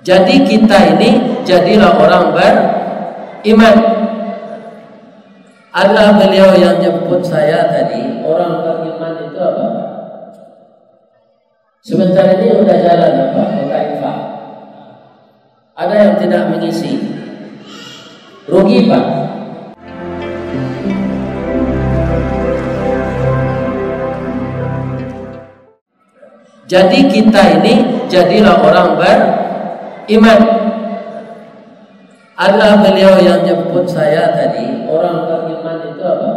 Jadi kita ini jadilah orang beriman. Ada beliau yang jemput saya tadi, orang beriman itu apa? Sebentar ini udah jalan apa? Infak. Ada yang tidak mengisi, rugi Pak. Jadi kita ini jadilah orang beriman. Ada beliau yang jemput saya tadi, orang beriman itu apa?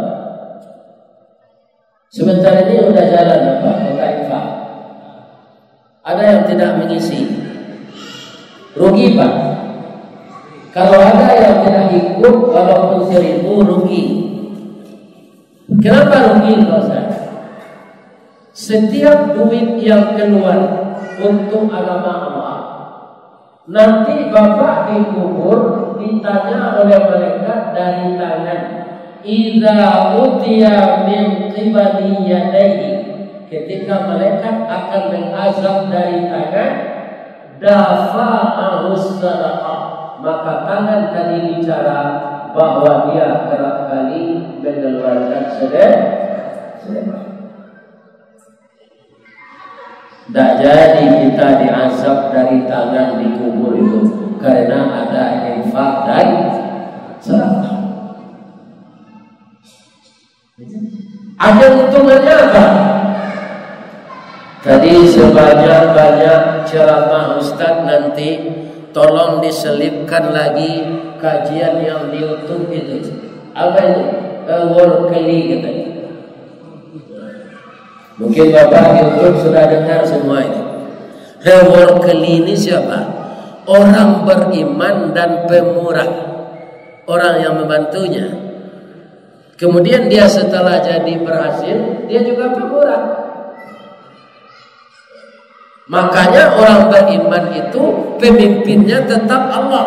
Sebentar ini udah jalan apa? Infak. Ada yang tidak mengisi, rugi Pak. Kalau ada yang tidak ikut walaupun 1000 rugi. Kenapa rugi Ustaz? Setiap duit yang keluar untuk agama Allah, nanti Bapak dikubur ditanya oleh malaikat dari tangan. Idza utiya min qibali yadayhi, ketika malaikat akan mengazab dari tangan, dafa'ahus sadaqah, maka tangan tadi bicara bahwa dia kerap kali mengeluarkan sedekah. Tak jadi kita diazab dari tangan di kubur itu karena ada infak dan sedekah. Ada untungannya apa? Tadi sebanyak-banyak ceramah Ustaz, nanti tolong diselipkan lagi kajian yang di YouTube itu. Apa itu? Workeli katanya. Mungkin Bapak di YouTube sudah dengar semua ini. Workeli ini siapa? Orang beriman dan pemurah, orang yang membantunya. Kemudian dia setelah jadi berhasil, dia juga pemurah. Makanya orang beriman itu pemimpinnya tetap Allah,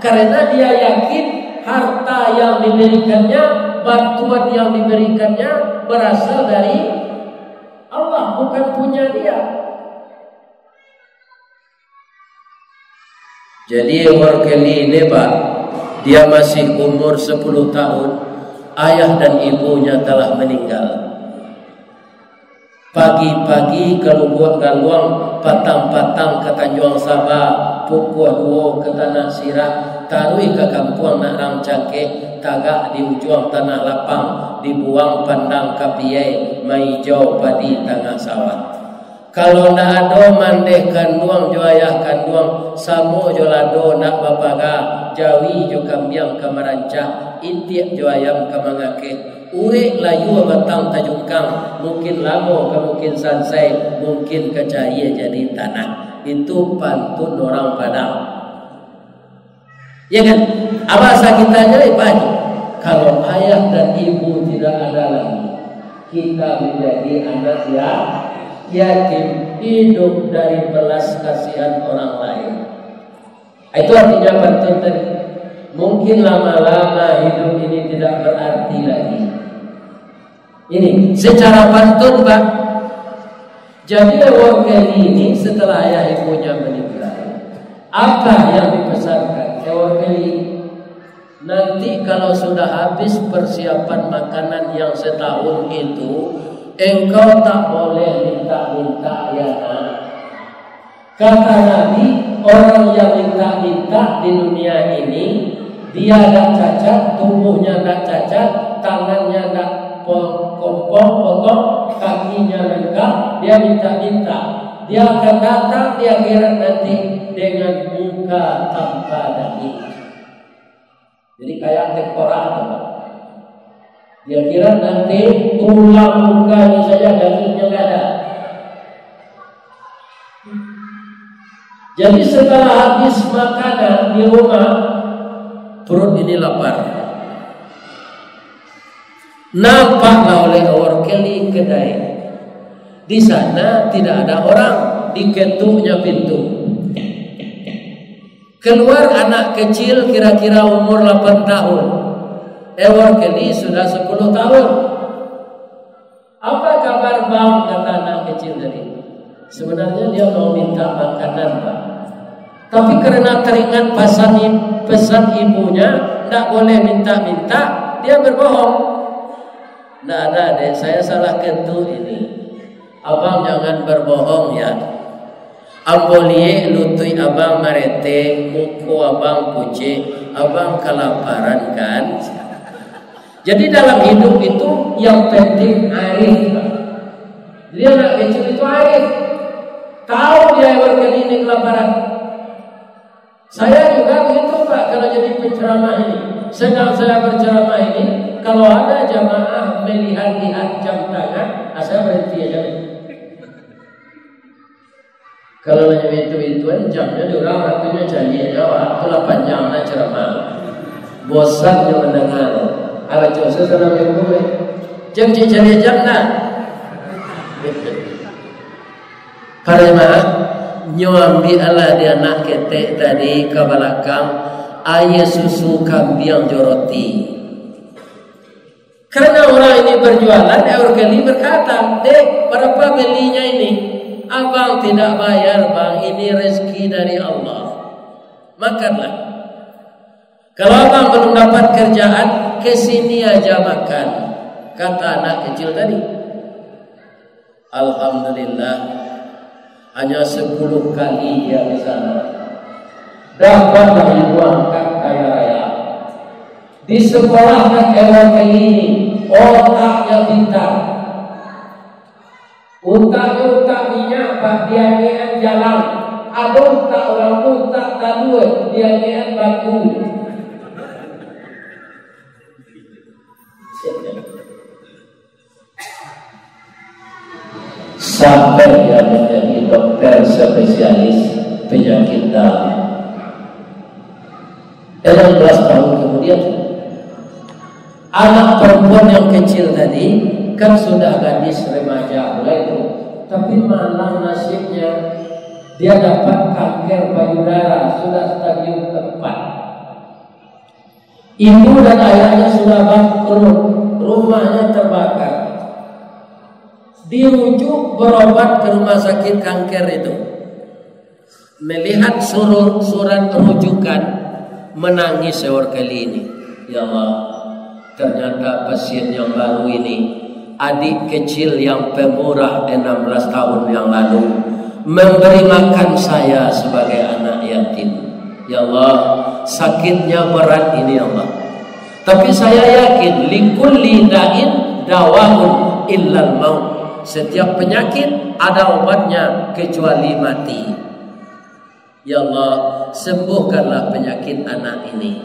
karena dia yakin harta yang diberikannya, bantuan yang diberikannya berasal dari Allah, bukan punya dia. Jadi Workeli ini Pak, dia masih umur 10 tahun, ayah dan ibunya telah meninggal. Pagi-pagi keluar galuang patang-patang ke Tanjung Sabah, pukul 2 ke Tanah Sirah, tarui ke kampung Narang Cangke, tagak di ujung tanah lapang, dibuang pandang kapiai, maijau padi tengah sawah. Kalau nak ada mandeh kanduang jo ayah kanduang, samo jo lado nak bapaga, jawi jo kambiang kamarancah, intiak jo ayam kamangake. Urek layu batang tajungkang, mungkin lamo ke mungkin sansai, mungkin kecahaya jadi tanah. Itu pantun orang Padang. Ya kan? Apa kita jadi pagi? Kalau ayah dan ibu tidak ada lagi, kita menjadi anak yang yatim, hidup dari belas kasihan orang lain. Itu artinya pantun tadi. Mungkin lama-lama hidup ini tidak berarti lagi. Ini secara pantun Pak. Jadi Workeli ini setelah ayah ibunya meninggal, apa yang dipesankan Workeli? Nanti kalau sudah habis persiapan makanan yang setahun itu, engkau tak boleh minta-minta ya nak. Kata Nabi, orang yang minta-minta di dunia ini, dia tak cacat, tubuhnya tak cacat, tangannya tak potong, kakinya lengkap, dia minta-minta. Dia akan datang di akhirat nanti dengan muka tanpa daging. Jadi kayak tektorat. Dia kira nanti tulang mukanya saja, dagingnya nggak ada. Jadi setelah habis makanan di rumah, perut ini lapar. Nampaklah oleh Workeli kedai. Di sana tidak ada orang, diketuknya pintu. Keluar anak kecil kira-kira umur 8 tahun. Workeli sudah 10 tahun. Apa kabar bang? Kata anak kecil tadi. Sebenarnya dia mau minta makanan Pak. Tapi karena teringat pesan ibunya, tidak boleh minta-minta, dia berbohong. Tidak ada deh, saya salah kentu ini. Abang jangan berbohong ya. Ambolie lutui abang marete, muku abang puce, abang kelaparan kan. Jadi dalam hidup itu yang penting arif. Dia nak kecil itu arif. Tahu dia berkali ini kelaparan. Saya juga begitu Pak, kalau jadi penceramah ini. Sedang saya berceramah ini, kalau ada jamaah melihat-lihat jam tangan, saya berhenti aja. Kalau hanya itu-ituan jamnya diorang waktunya jadi aja, waktu 8 jam nak ceramah. Bosan yang mendengar. Ala Jose sana berkumpul. Jam cari jam nak. Karena nyambi ala dia nak ketek tadi ke belakang ayah susu kambing joroti. Karena orang ini berjualan, Eurkeli berkata, dek berapa belinya ini? Abang tidak bayar bang, ini rezeki dari Allah. Makanlah. Kalau abang belum dapat kerjaan, kesini aja makan. Kata anak kecil tadi. Alhamdulillah, hanya 10 kali dia di sana. Dapat dari angkat kaya raya. Di sekolah Eurkeli ini, otaknya pintar. Utak minyak pak dia niat jalan. Ada utak orang utak tadua dia niat batu. Sampai dia menjadi dokter spesialis penyakit dalam. 16 tahun kemudian, anak perempuan yang kecil tadi kan sudah gadis remaja mulai itu, tapi malah nasibnya dia dapat kanker payudara sudah stadium keempat. Ibu dan ayahnya sudah bangkrut, rumahnya terbakar. Dirujuk berobat ke rumah sakit kanker itu. Melihat surat rujukan, menangis sekali ini. Ya Allah, ternyata pasien yang baru ini adik kecil yang pemurah 16 tahun yang lalu memberi makan saya sebagai anak yatim. Ya Allah, sakitnya berat ini ya Allah. Tapi saya yakin likulli da'in dawaun illal maut. Setiap penyakit ada obatnya kecuali mati. Ya Allah, sembuhkanlah penyakit anak ini.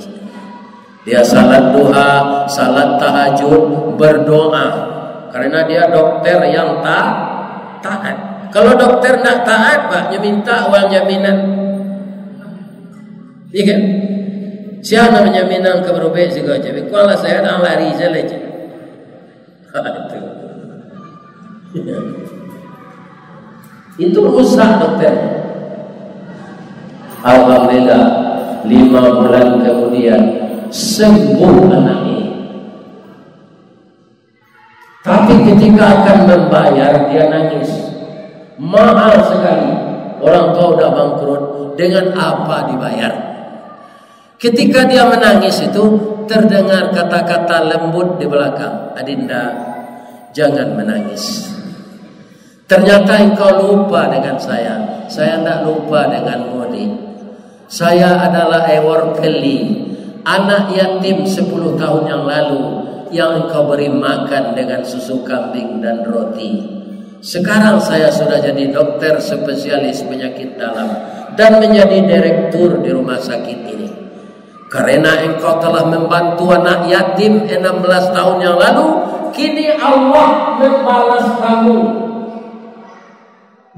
Dia salat duha, salat tahajud, berdoa. Karena dia dokter yang taat. Kalau dokter nak taat, Pak, dia minta uang jaminan. Iya kan? Siapa menjaminan keberubah juga. Jadi kalau saya dah lari saja. Itu rusak dokter. Alhamdulillah 5 bulan kemudian sembuh anak ini. Tapi ketika akan membayar dia nangis. Mahal sekali. Orang tua udah bangkrut, dengan apa dibayar? Ketika dia menangis itu terdengar kata-kata lembut di belakang. Adinda, jangan menangis. Ternyata engkau lupa dengan saya. Saya tidak lupa dengan Modi. Saya adalah Eurkeli, anak yatim 10 tahun yang lalu yang engkau beri makan dengan susu kambing dan roti. Sekarang saya sudah jadi dokter spesialis penyakit dalam dan menjadi direktur di rumah sakit ini. Karena engkau telah membantu anak yatim 16 tahun yang lalu, kini Allah membalas kamu.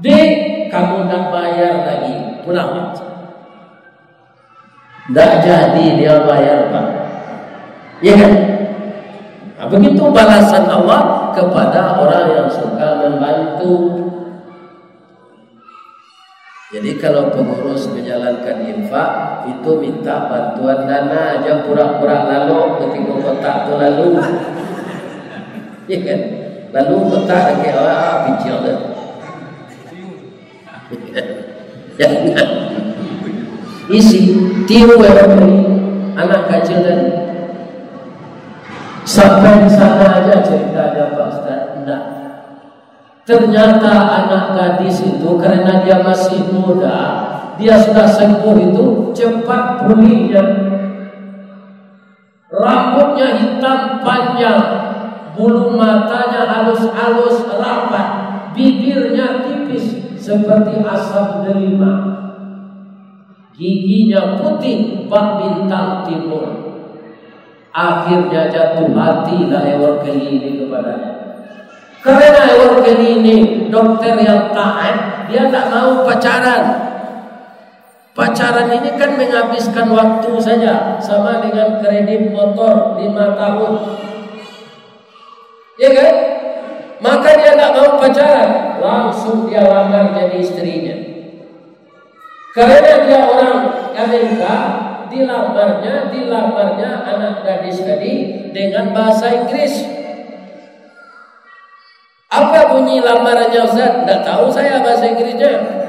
Dek, kamu nak bayar lagi, pulang. Tidak jadi dia bayar, Pak. Ya kan? Nah, begitu balasan Allah kepada orang yang suka membantu. Jadi kalau pengurus menjalankan infak itu minta bantuan dana aja, pura-pura lalu ketika kotak itu lalu. Ya kan? Lalu kotak lagi bicil dah. Jangan. isi tiu anak kecil tadi. Sampai sana aja ceritanya Pak Ustaz. Enggak. Ternyata anak gadis itu karena dia masih muda, dia sudah sembuh itu cepat pulihnya. Rambutnya hitam panjang, bulu matanya halus-halus rapat, bibirnya tipis seperti asam delima, giginya putih bak bintang timur. Akhirnya jatuh hati lah Eworkeli ini kepadanya. Karena Eworkeli ini dokter yang taat, dia tak mau pacaran. Pacaran ini kan menghabiskan waktu saja, sama dengan kredit motor 5 tahun. Ya kan? Maka dia tak mau pacaran, langsung dia lamar jadi istrinya. Karena dia orang Amerika, dilamarnya anak gadis tadi dengan bahasa Inggris. Apa bunyi lamarannya Ustaz? Tidak tahu saya bahasa Inggrisnya.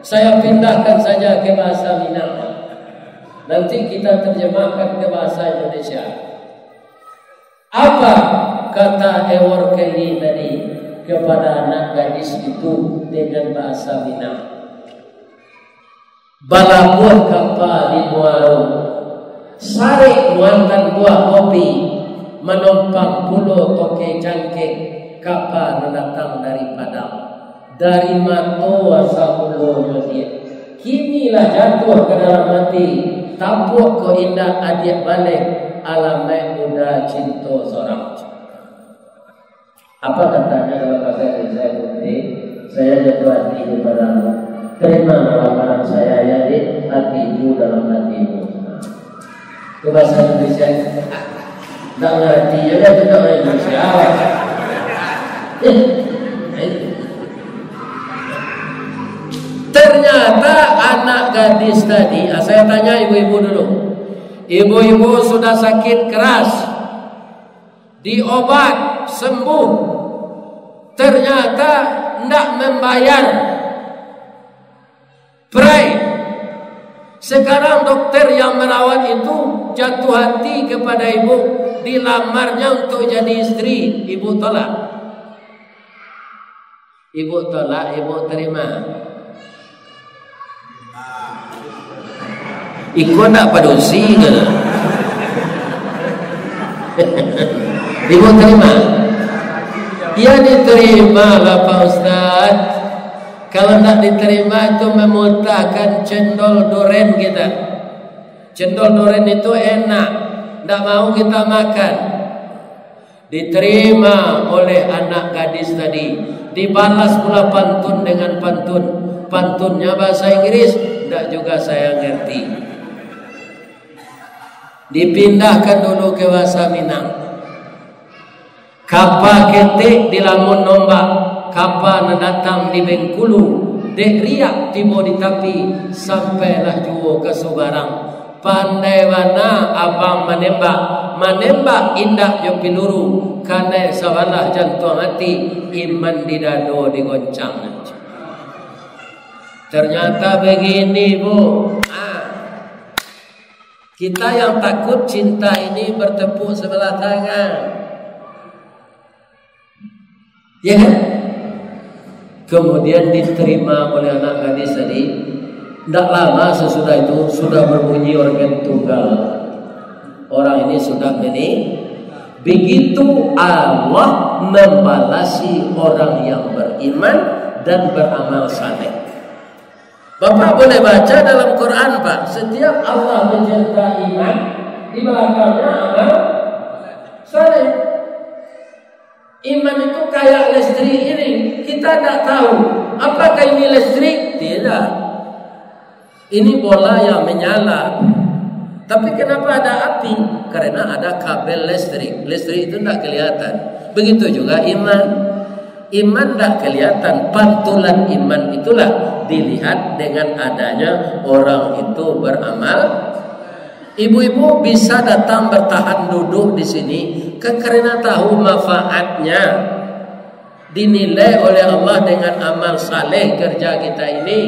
Saya pindahkan saja ke bahasa Minang. Nanti kita terjemahkan ke bahasa Indonesia. Apa kata Eworkeli tadi kepada anak gadis itu dengan bahasa Minang? Balabuah kapal di muaro, sari muantan buah kopi, menumpang pulau toke cangkek, kapal datang dari Padang. Dari mato asal ulurnya dia. Kinilah jatuh ke dalam hati, tampuk ko indah adik balik, alamai muda cinta seorang. Apa katanya dalam bahasa Indonesia putri? Saya jatuh hati kepadamu. Terima lamaran saya ya di hatimu dalam hatimu. Itu bahasa Indonesia. Tak ngerti ya itu tak Indonesia. Ternyata anak gadis tadi, saya tanya ibu-ibu dulu. Ibu-ibu sudah sakit keras, diobat sembuh, ternyata tidak membayar. Pray. Sekarang dokter yang merawat itu jatuh hati kepada ibu, dilamarnya untuk jadi istri, ibu tolak. Ibu tolak, ibu terima. Iku nak padusi ke? Ibu terima? Ya diterima lah Pak Ustaz. Kalau tak diterima itu memuntahkan cendol duren kita. Cendol duren itu enak, tak mau kita makan. Diterima oleh anak gadis tadi, dibalas pula pantun dengan pantun. Pantunnya bahasa Inggris, tak juga saya ngerti. Dipindahkan dulu ke bahasa Minang. Kapa ketik di lamun nombak, kapa datang di Bengkulu, dek riak tibo di tapi, sampailah juo ke Subarang. Pandai mana abang menembak indah jo piluru, karena sabalah jantung hati, iman di dado digoncang. Ternyata begini Bu. Kita yang takut cinta ini bertepuk sebelah tangan. Ya kan? Kemudian diterima oleh anak gadis tadi. Tidak lama sesudah itu sudah berbunyi organ tunggal. Orang ini sudah menikah. Begitu Allah membalasi orang yang beriman dan beramal saleh. Bapak boleh baca dalam Quran Pak, setiap Allah mencerita iman, di belakangnya amal saleh. Iman itu kayak listrik ini, kita tidak tahu apakah ini listrik, tidak. Ini bola yang menyala. Tapi kenapa ada api? Karena ada kabel listrik. Listrik itu tidak kelihatan. Begitu juga iman. Iman tak kelihatan, pantulan iman itulah dilihat dengan adanya orang itu beramal. Ibu-ibu bisa datang bertahan duduk di sini karena tahu manfaatnya. Dinilai oleh Allah dengan amal saleh kerja kita ini.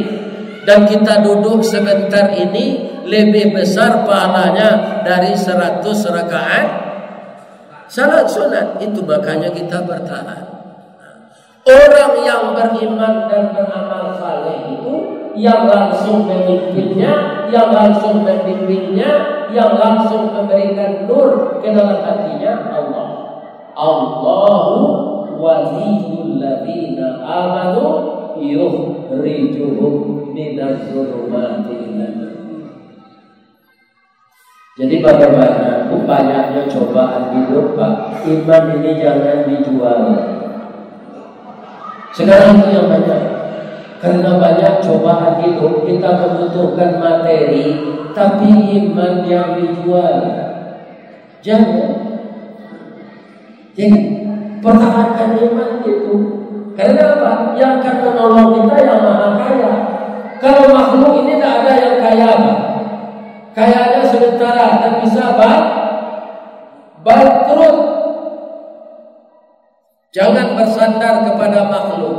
Dan kita duduk sebentar ini lebih besar pahalanya dari 100 rakaat salat sunat. Itu makanya kita bertahan. Orang yang beriman dan beramal saleh itu yang langsung memimpinnya, yang langsung membimbingnya, yang langsung memberikan nur ke dalam hatinya Allah. Allahu waliyul ladzina amanu yukhrijuhum minadh dhulumati ilan nur. Jadi bagaimana banyaknya cobaan hidup, Pak. Iman ini jangan dijual. Sekarang itu yang banyak. Karena banyak cobaan hidup, kita membutuhkan materi, tapi iman yang dijual. Jangan. Jadi pertahankan iman itu. Karena apa? Yang akan menolong kita yang maha kaya. Kalau makhluk ini tidak ada yang kaya, Pak. Kayanya sementara dan bisa bangkrut. Jangan bersandar kepada makhluk.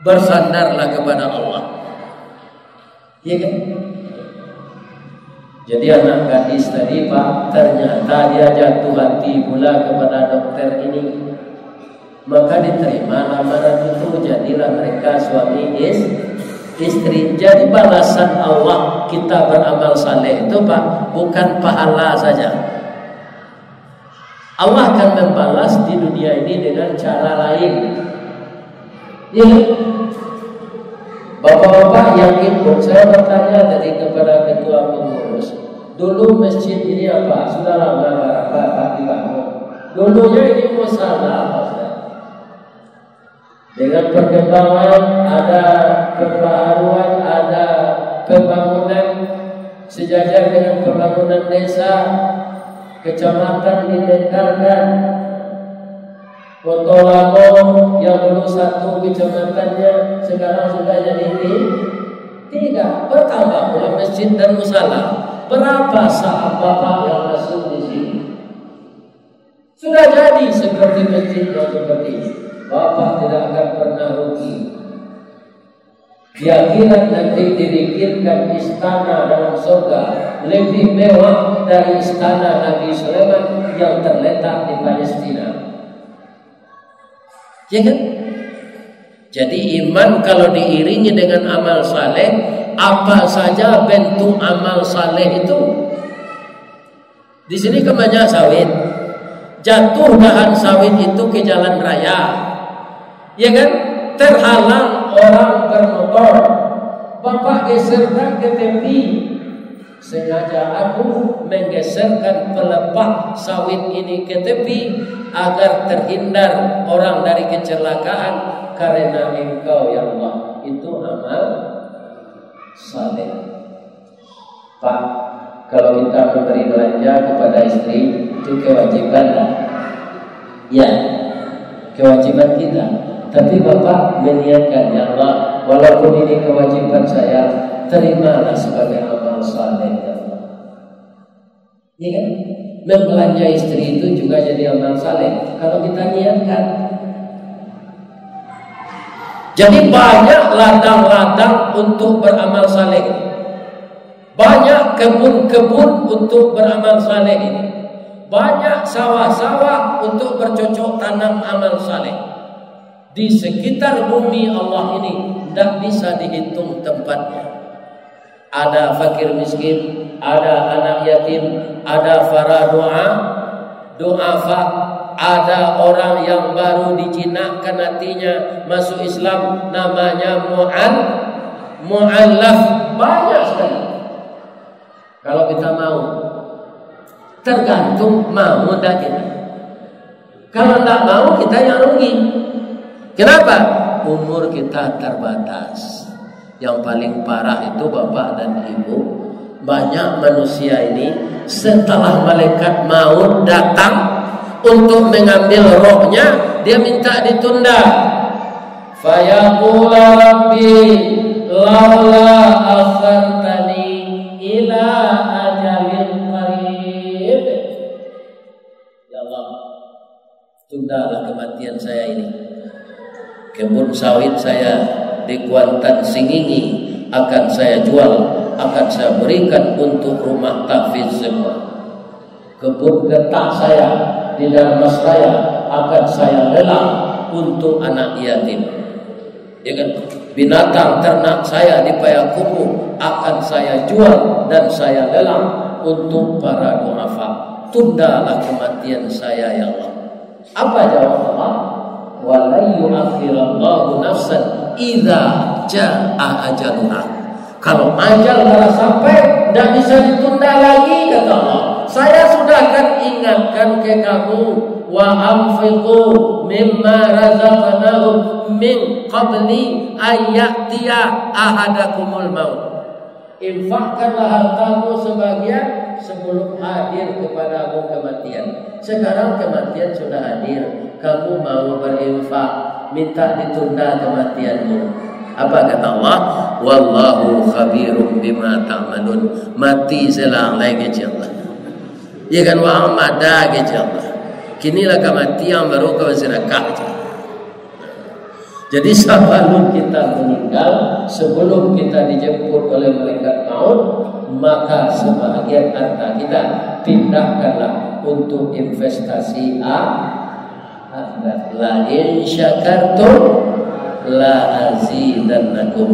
Bersandarlah kepada Allah. Iya kan? Jadi anak gadis tadi, Pak, ternyata dia jatuh hati pula kepada dokter ini. Maka diterima lamaran itu, jadilah mereka suami istri. Jadi balasan Allah kita beramal saleh itu, Pak, bukan pahala saja. Allah akan membalas di dunia ini dengan cara lain. Ya. Bapak-bapak yang ikut, saya bertanya tadi kepada ketua pengurus, dulu masjid ini apa? Sudah lama Pak dibangun. Dulunya ini musala, Pak. Dengan perkembangan ada pembaharuan, ada pembangunan sejajar dengan pembangunan desa, kecamatan ditingkatkan. Kota Lampung yang dulu satu kecamatannya sekarang sudah jadi 3. Bertambah pula masjid dan musala. Berapa saat Bapak yang masuk di sini? Sudah jadi seperti masjid yang seperti ini. Bapak tidak akan pernah rugi. Di akhirat nanti dibikinkan istana dalam surga lebih mewah dari istana Nabi Sulaiman yang terletak di Palestina. Ya kan? Jadi iman kalau diiringi dengan amal saleh, apa saja bentuk amal saleh itu. Di sini kebanyakan sawit. Jatuh dahan sawit itu ke jalan raya. Ya kan? Terhalang orang bermotor. Bapak geserkan ke tepi. Sengaja aku menggeserkan pelepah sawit ini ke tepi agar terhindar orang dari kecelakaan karena Engkau ya Allah. Itu amal saleh. Pak, kalau kita memberi belanja kepada istri itu kewajiban lah. Ya, kewajiban kita. Tapi Bapak meniatkan ya Allah, walaupun ini kewajiban saya, terimalah sebagai amal saleh ya Allah. Ya kan? Membelanja istri itu juga jadi amal saleh kalau kita niatkan. Jadi banyak ladang-ladang untuk beramal saleh. Banyak kebun-kebun untuk beramal saleh ini. Banyak sawah-sawah untuk bercocok tanam amal saleh. Di sekitar bumi Allah ini tidak bisa dihitung tempatnya. Ada fakir miskin, ada anak yatim, ada para du'afa, ada orang yang baru dijinakkan hatinya masuk Islam, namanya mu'allaf. Banyak sekali. Kalau kita mau, tergantung mau tak kita. Kalau tak mau, kita yang rugi. Kenapa? Umur kita terbatas. Yang paling parah itu Bapak dan Ibu, banyak manusia ini setelah malaikat maut datang untuk mengambil rohnya, dia minta ditunda. Fayaqulu rabbi laula akhartani ila ajalin qarib. Ya Allah, tundalah kematian saya ini. Kebun sawit saya di Kuantan Singingi akan saya jual, akan saya berikan untuk rumah tahfiz semua. Kebun getak saya di Darmas Raya akan saya lelang untuk anak yatim. Ya kan? Binatang ternak saya di Payakumbuh akan saya jual dan saya lelang untuk para duafa. Tundalah kematian saya ya Allah. Apa jawab Allah? Wa la yu'akhirallahu nafsan idza jaa ajaluha. Kalau ajal telah sampai, tidak bisa ditunda lagi, kata Allah. Saya sudah akan ingatkan ke kamu, wa anfiqu mimma razaqnakum min qabli ayyatiya ahadakumul maut. Infakkanlah hartamu sebagian sebelum hadir kepadamu kematian. Sekarang kematian sudah hadir, kamu mau berinfak, minta ditunda kematianmu. Apa kata Allah? Wallahu khabirum bima ta'malun. Mati selang lagi Allah. Ya kan wa amada ke Allah. Kinilah kematian baru kau sedekah. Jadi sebelum kita meninggal, sebelum kita dijemput oleh malaikat maut, maka sebahagian harta kita pindahkanlah untuk investasi akhirat. La in syakartum la azidannakum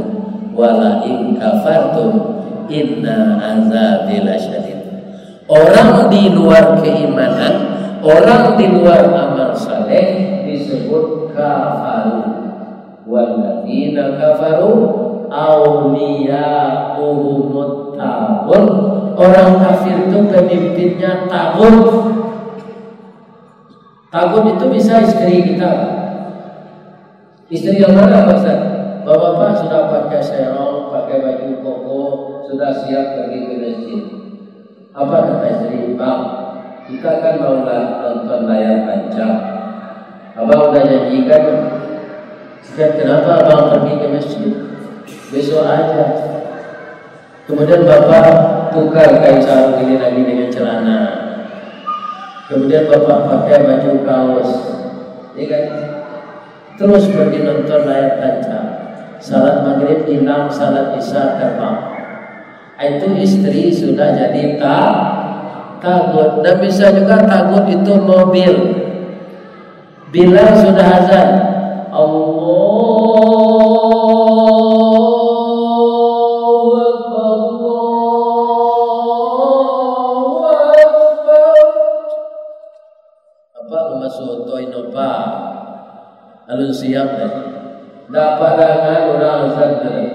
wa la in kafartum inna azabi lasyadid. Orang di luar keimanan, orang di luar amal saleh disebut kafaru. Walladzina kafaru awliya'uhumut taghut. Orang kafir itu pemimpinnya taghut. Taghut itu bisa istri kita. Istri yang mana Pak Ustaz? Bapak sudah pakai serong, pakai baju koko, sudah siap pergi ke masjid. Apa kata istri? Bang, kita kan mau nonton layar tancap. Abang udah janjikan, kenapa abang pergi ke masjid? Besok aja. Kemudian bapak tukar kain sarung ini lagi dengan celana. Kemudian bapak pakai baju kaos, ya kan? Terus pergi nonton layar tancap. Salat maghrib hilang, salat isya terbang. Itu istri sudah jadi tagut. Dan bisa juga tagut itu mobil. Bila sudah azan, Allahu Akbar, Allahu Akbar. Apa masuk toinopa? Lalu siap dah. Dapat dengan orang azan tadi.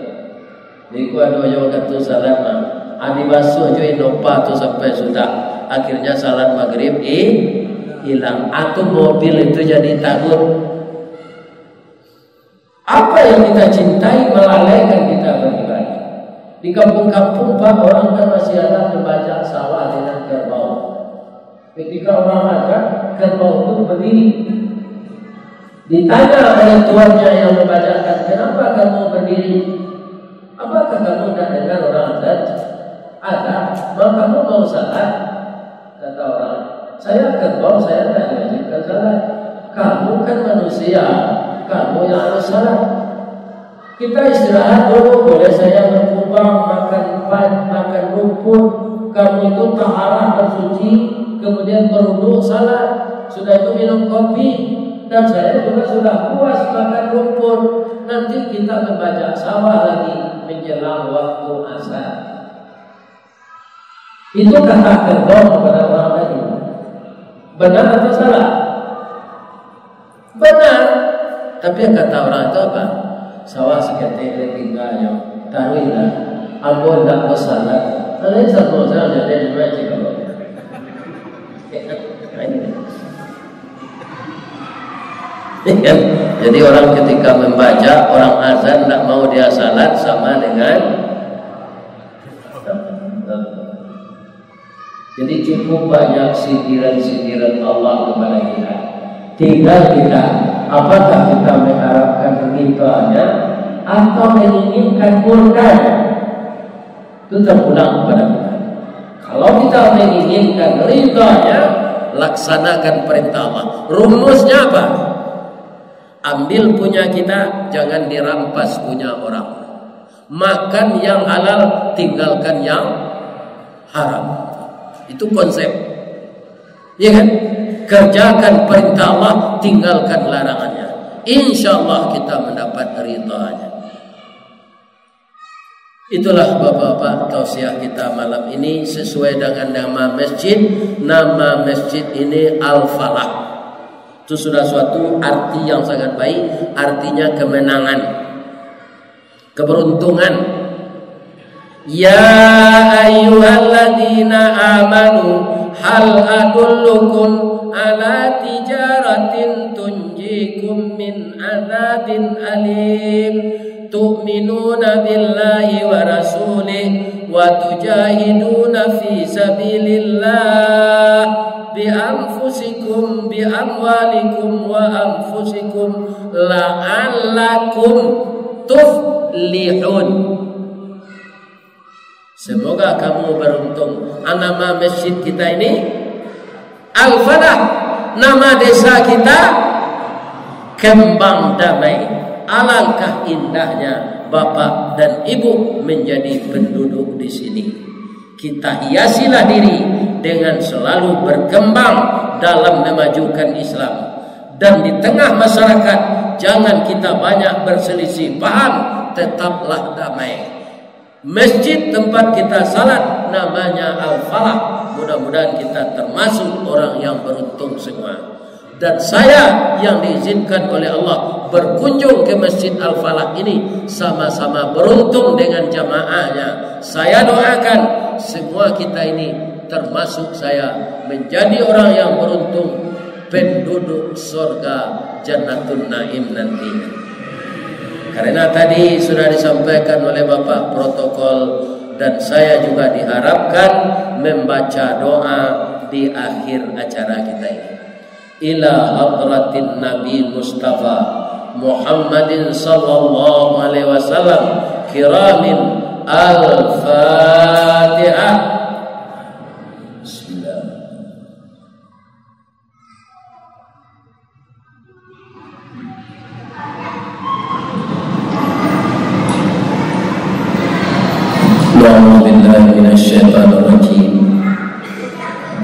Di kuat doa waktu salat mah. Adi basuh jo inopa tu sampai sudah. Akhirnya salat maghrib hilang. Atau mobil itu jadi takut. Apa yang kita cintai melalaikan kita beribadah. Di kampung-kampung Pak, orang kan masih ada membajak sawah dengan kerbau. Ketika orang ada, kerbau itu berdiri. Ditanya oleh tuannya yang membacakan, kenapa kamu berdiri? Apakah kamu tidak dengar orang azan? Ada, maka kamu mau salat? Kata orang, saya kerbau, saya tidak diwajibkan salat. Kamu kan manusia, kamu yang harus salat. Kita istirahat dulu, boleh saya berkubang, makan pan, makan rumput. Kamu itu taharah bersuci, kemudian berwudu salat. Sudah itu minum kopi. Dan saya juga sudah puas makan rumput. Nanti kita membaca sawah lagi menjelang waktu asar. Itu kata kerbau kepada orang tadi. Benar atau salah? Benar. Tapi kata orang itu apa? Sawah seketik tinggalnya. Tahuilah, aku tidak bersalah. Kalau satu orang jadi macam kalau. Jadi orang ketika membaca, orang azan tidak mau dia salat sama dengan. Jadi cukup banyak sindiran-sindiran Allah kepada kita. Tinggal kita, apakah kita mengharapkan ridhanya atau menginginkan murkanya? Itu terpulang kepada kita. Kalau kita menginginkan ridhanya, laksanakan perintah Allah. Rumusnya apa? Ambil punya kita, jangan dirampas punya orang. Makan yang halal, tinggalkan yang haram. Itu konsep. Ya kan? Kerjakan perintah Allah, tinggalkan larangannya. Insya Allah kita mendapat ridhanya. Itulah bapak-bapak tausiah kita malam ini sesuai dengan nama masjid. Nama masjid ini Al-Falah. Itu sudah suatu arti yang sangat baik. Artinya kemenangan, keberuntungan. Ya ayyuhalladzina amanu hal adullukum ala tijaratin tunjikum min adzabin alim tu'minuna billahi wa rasulih wa tujahiduna fi sabilillah bi anfusikum bi amwalikum wa anfusikum la'allakum tuflihun. Semoga kamu beruntung. Nama masjid kita ini Al-Falah. Nama desa kita Kembang Damai. Alangkah indahnya bapak dan ibu menjadi penduduk di sini. Kita hiasilah diri dengan selalu berkembang dalam memajukan Islam. Dan di tengah masyarakat jangan kita banyak berselisih paham, tetaplah damai. Masjid tempat kita salat namanya Al-Falah. Mudah-mudahan kita termasuk orang yang beruntung semua. Dan saya yang diizinkan oleh Allah berkunjung ke Masjid Al-Falah ini sama-sama beruntung dengan jamaahnya. Saya doakan semua kita ini termasuk saya menjadi orang yang beruntung, penduduk surga Jannatul Naim nanti. Karena tadi sudah disampaikan oleh Bapak protokol dan saya juga diharapkan membaca doa di akhir acara kita ini. Ila hadratin Nabi Mustafa Muhammadin sallallahu alaihi wasallam kiramin al-Fatihah.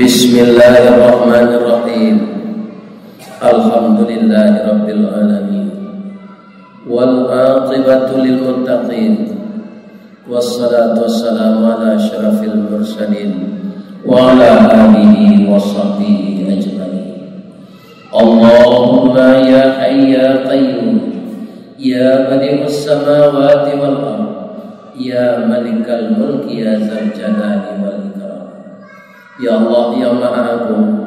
Bismillahirrahmanirrahim. Alhamdulillahirabbil alamin. Wal aqibatu lil muttaqin. Wassalatu wassalamu ala asyrafil mursalin wa ala alihi washabbihi ajmain. Allahumma ya hayy ya qayyum ya badi'us samawati wal ardh ya malikal mulki ya zal jalali wal ikram. Ya Allah yang Maha Agung,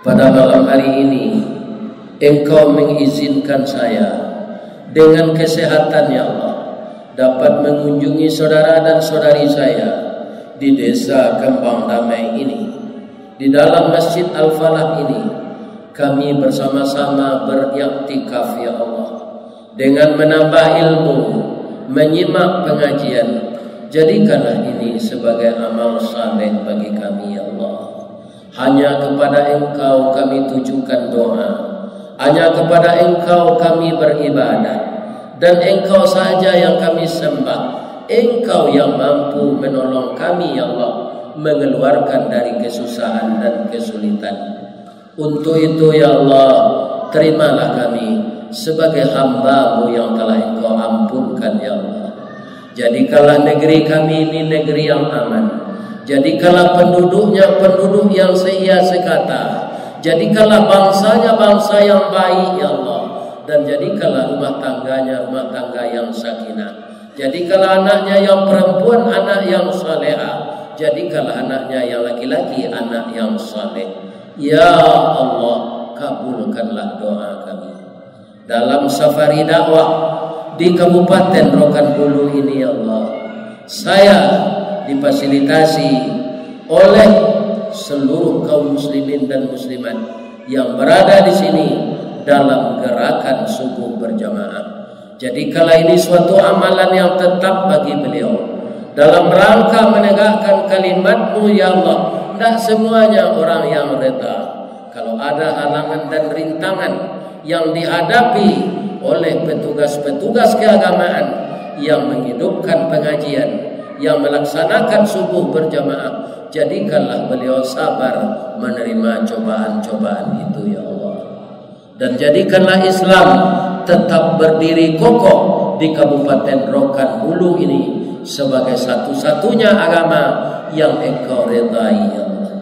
pada malam hari ini Engkau mengizinkan saya dengan kesehatan ya Allah dapat mengunjungi saudara dan saudari saya di desa Kembang Damai ini, di dalam Masjid Al-Falah ini. Kami bersama-sama beriktikaf ya Allah dengan menambah ilmu, menyimak pengajian. Jadikanlah ini sebagai amal saleh bagi kami ya Allah. Hanya kepada Engkau kami tujukan doa, hanya kepada Engkau kami beribadah, dan Engkau saja yang kami sembah. Engkau yang mampu menolong kami ya Allah, mengeluarkan dari kesusahan dan kesulitan. Untuk itu ya Allah, terimalah kami sebagai hamba-Mu yang telah Engkau ampunkan ya Allah. Jadikanlah negeri kami ini negeri yang aman. Jadikanlah penduduknya penduduk yang seia sekata. Jadikanlah bangsanya bangsa yang baik ya Allah. Dan jadikanlah rumah tangganya rumah tangga yang sakinah. Jadikanlah anaknya yang perempuan anak yang salehah. Jadikanlah anaknya yang laki-laki anak yang saleh. Ya Allah, kabulkanlah doa kami dalam safari dakwah di Kabupaten Rokan Hulu ini ya Allah. Saya difasilitasi oleh seluruh kaum muslimin dan muslimat yang berada di sini dalam gerakan subuh berjamaah. Jadi kala ini suatu amalan yang tetap bagi beliau dalam rangka menegakkan kalimat-Mu ya Allah. Tidak semuanya orang yang reda. Kalau ada halangan dan rintangan yang dihadapi oleh petugas-petugas keagamaan yang menghidupkan pengajian, yang melaksanakan subuh berjamaah, jadikanlah beliau sabar menerima cobaan-cobaan itu ya Allah. Dan jadikanlah Islam tetap berdiri kokoh di Kabupaten Rokan Hulu ini sebagai satu-satunya agama yang Engkau ridai ya Allah.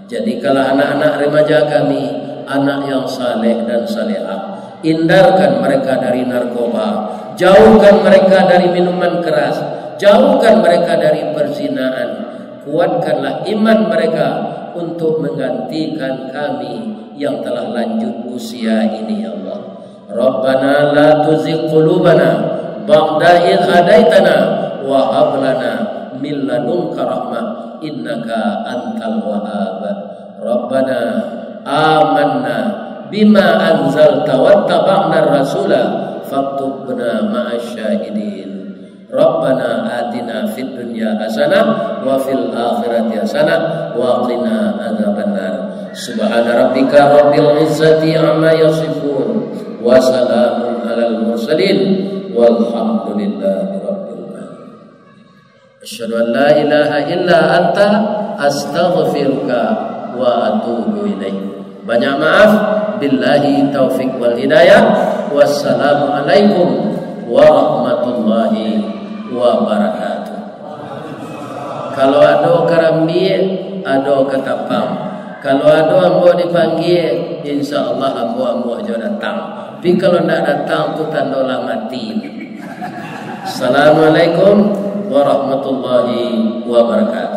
Jadikanlah anak-anak remaja kami anak yang saleh dan salehah. Hindarkan mereka dari narkoba, jauhkan mereka dari minuman keras, jauhkan mereka dari perzinaan. Kuatkanlah iman mereka untuk menggantikan kami yang telah lanjut usia ini ya Allah. Rabbana la tuzigh qulubana ba'da idh hadaitana wa hab lana min ladunka rahmah innaka antal wahhab. Rabbana amanna bima anzalta wattaba'na rasula faktubna ma'asyahidin. Rabbana atina fid dunya hasanah wa fil akhirati hasanah wa qina adzabannar. Subhana rabbika rabbil izzati amma yasifun wa salamun alal mursalin walhamdulillahi rabbil alamin. Asyhadu an la ilaha illa anta astaghfiruka wa atubu ilaik. Banyak maaf, billahi taufik wal hidayah. Wassalamu alaikum warahmatullahi wabarakatuh. Kalau ada karambi, ada ketapang. Kalau ada ambo dipanggil, insyaallah ambo aja datang. Tapi kalau tidak datang, tu tandalah mati. Assalamualaikum warahmatullahi wabarakatuh.